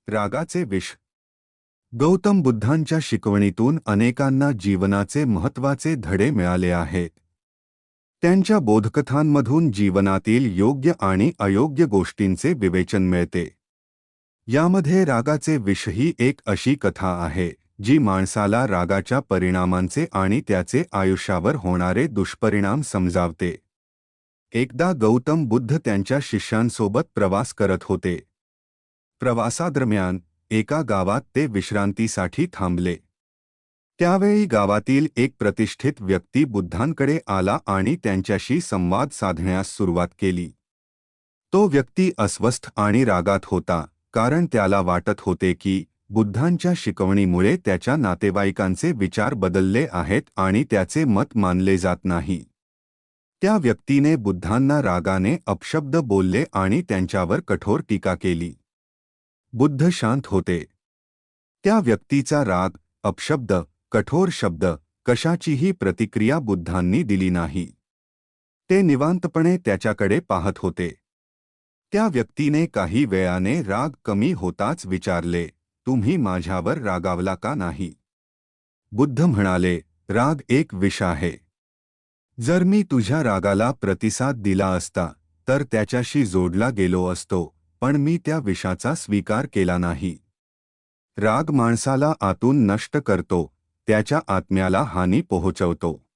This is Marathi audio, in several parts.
रागाचे विष. गौतम बुद्धांच्या शिकवणीतून अनेकांना जीवनाचे महत्त्वाचे धडे मिळाले आहेत. त्यांच्या बोधकथांमधून जीवनातील योग्य आणि अयोग्य गोष्टींचे विवेचन मिळते. यामध्ये रागाचे विष ही एक अशी कथा आहे जी माणसाला रागाच्या परिणामांचे आणि त्याचे आयुष्यावर होणारे दुष्परिणाम समजावते. एकदा गौतम बुद्ध त्यांच्या शिष्यांसोबत प्रवास करत होते. प्रवासादरम्यान एका गावात ते विश्रांतीसाठी थांबले. त्यावेळी गावातील एक प्रतिष्ठित व्यक्ती बुद्धांकडे आला आणि त्यांच्याशी संवाद साधण्यास सुरुवात केली. तो व्यक्ती अस्वस्थ आणि रागात होता, कारण त्याला वाटत होते की बुद्धांच्या शिकवणीमुळे त्याच्या नातेवाईकांचे विचार बदलले आहेत आणि त्याचे मत मानले जात नाही. त्या व्यक्तीने बुद्धांना रागाने अपशब्द बोलले आणि त्यांच्यावर कठोर टीका केली. बुद्ध शांत होते. त्या व्यक्तीचा राग, अपशब्द, कठोर शब्द कशाचीही प्रतिक्रिया बुद्धांनी दिली नाही. ते निवांतपणे त्याच्याकडे पाहत होते. त्या व्यक्तीने काही वेळाने राग कमी होताच विचारले, तुम्ही माझ्यावर रागावला का नाही? बुद्ध म्हणाले, राग एक विष आहे. जर मी तुझ्या रागाला प्रतिसाद दिला असता तर त्याच्याशी जोडला गेलो असतो, पण मी त्या विषाचा स्वीकार केला नाही. राग माणसाला आतून नष्ट करतो, त्याच्या आत्म्याला हानी पोहोचवतो.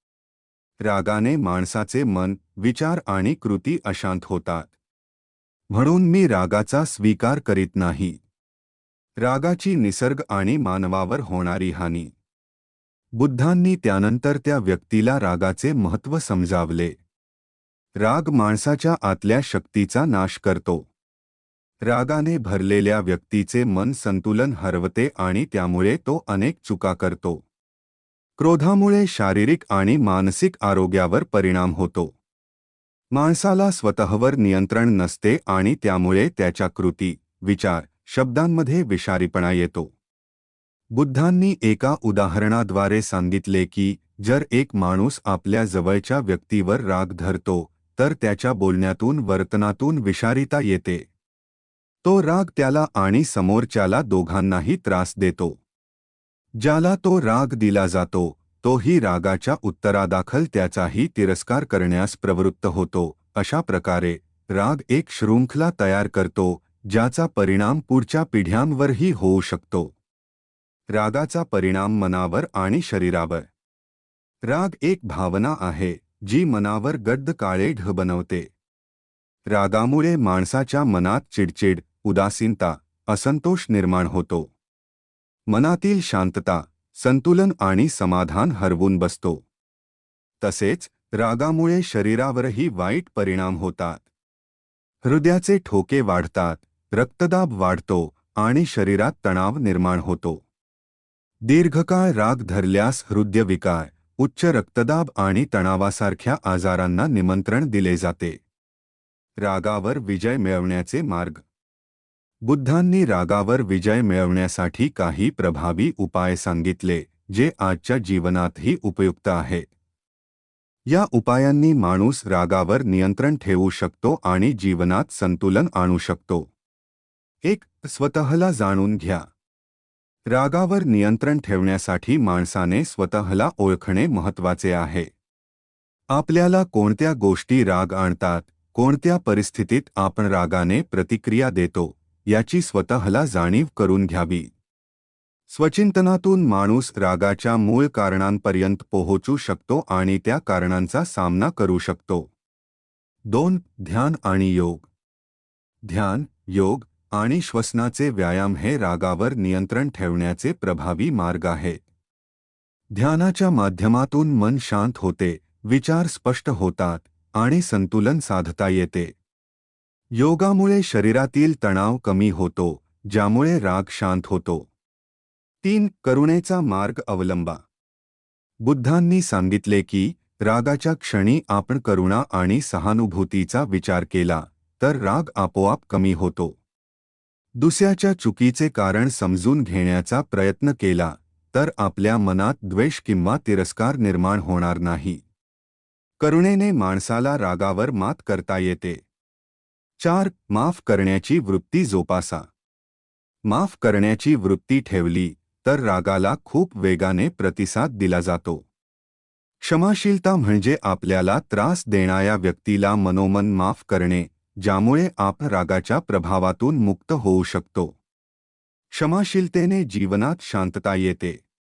रागाने माणसाचे मन, विचार आणि कृती अशांत होतात. म्हणून मी रागाचा स्वीकार करीत नाही. रागाची निसर्ग आणि मानवावर होणारी हानी. बुद्धांनी त्यानंतर त्या व्यक्तीला रागाचे महत्त्व समजावले. राग माणसाच्या आतल्या शक्तीचा नाश करतो. रागाने भरलेल्या व्यक्तीचे मन संतुलन हरवते आणि त्यामुळे तो अनेक चुका करतो. क्रोधामुळे शारीरिक आणि मानसिक आरोग्यावर परिणाम होतो. माणसाला स्वतःवर नियंत्रण नसते आणि त्यामुळे त्याच्या कृती, विचार, शब्दांमध्ये विषारीपणा येतो. बुद्धांनी एका उदाहरणाद्वारे सांगितले की जर एक माणूस आपल्या जवळच्या व्यक्तीवर राग धरतो तर त्याच्या बोलण्यातून, वर्तनातून विषारीता येते. तो राग त्याला आणि समोरच्याला दोघांनाही त्रास देतो. ज्याला तो राग दिला जातो, तोही रागाच्या उत्तरादाखल त्याचाही तिरस्कार करण्यास प्रवृत्त होतो. अशा प्रकारे राग एक शृंखला तयार करतो, ज्याचा परिणाम पुढच्या पिढ्यांवरही होऊ शकतो. रागाचा परिणाम मनावर आणि शरीरावर. राग एक भावना आहे जी मनावर गडद काळे ढग बनवते. रागामुळे माणसाच्या मनात चिडचिड, उदासीनता, असंतोष निर्माण होतो. मनातील शांतता, संतुलन आणि समाधान हरवून बसतो. तसेच रागामुळे शरीरावरही वाईट परिणाम होतात. हृदयाचे ठोके वाढतात, रक्तदाब वाढतो आणि शरीरात तणाव निर्माण होतो. दीर्घकाळ राग धरल्यास हृदयविकार, उच्च रक्तदाब आणि तणावासारख्या आजारांना निमंत्रण दिले जाते. रागावर विजय मिळवण्याचे मार्ग. बुद्धांनी रागावर विजय मिळवण्यासाठी काही प्रभावी उपाय सांगितले, जे आजच्या जीवनातही उपयुक्त आहेत. या उपायांनी माणूस रागावर नियंत्रण ठेवू शकतो आणि जीवनात संतुलन आणू शकतो. 1. स्वतःला जाणून घ्या. रागावर नियंत्रण ठेवण्यासाठी माणसाने स्वतःला ओळखणे महत्त्वाचे आहे. आपल्याला कोणत्या गोष्टी राग आणतात, कोणत्या परिस्थितीत आपण रागाने प्रतिक्रिया देतो, याची स्वतःला जाणीव करून घ्यावी. स्वचिंतनातून माणूस रागाच्या मूळ कारणांपर्यंत पोहोचू शकतो आणि त्या कारणांचा सामना करू शकतो. 2. ध्यान आणि योग. ध्यान, योग आणि श्वसनाचे व्यायाम हे रागावर नियंत्रण ठेवण्याचे प्रभावी मार्ग आहेत. ध्यानाच्या माध्यमातून मन शांत होते, विचार स्पष्ट होतात आणि संतुलन साधता येते. योगामुळे शरीरातील तणाव कमी होतो, ज्यामुळे राग शांत होतो. 3. करुणेचा मार्ग अवलंबा. बुद्धांनी सांगितले की रागाच्या क्षणी आपण करुणा आणि सहानुभूतीचा विचार केला तर राग आपोआप कमी होतो. दुसऱ्याच्या चुकीचे कारण समजून घेण्याचा प्रयत्न केला तर आपल्या मनात द्वेष किंवा तिरस्कार निर्माण होणार नाही. करुणेने माणसाला रागावर मात करता येते. 4. माफ करण्याची वृत्ती जोपासा. माफ करण्याची वृत्ती ठेवली तर रागाला खूप वेगाने प्रतिसाद दिला जातो. क्षमाशीलता म्हणजे आपल्याला त्रास देणाऱ्या व्यक्तीला मनोमन माफ करणे, ज्यामुळे आपण रागाच्या प्रभावातून मुक्त होऊ शकतो. क्षमाशीलतेने जीवनात शांतता येते.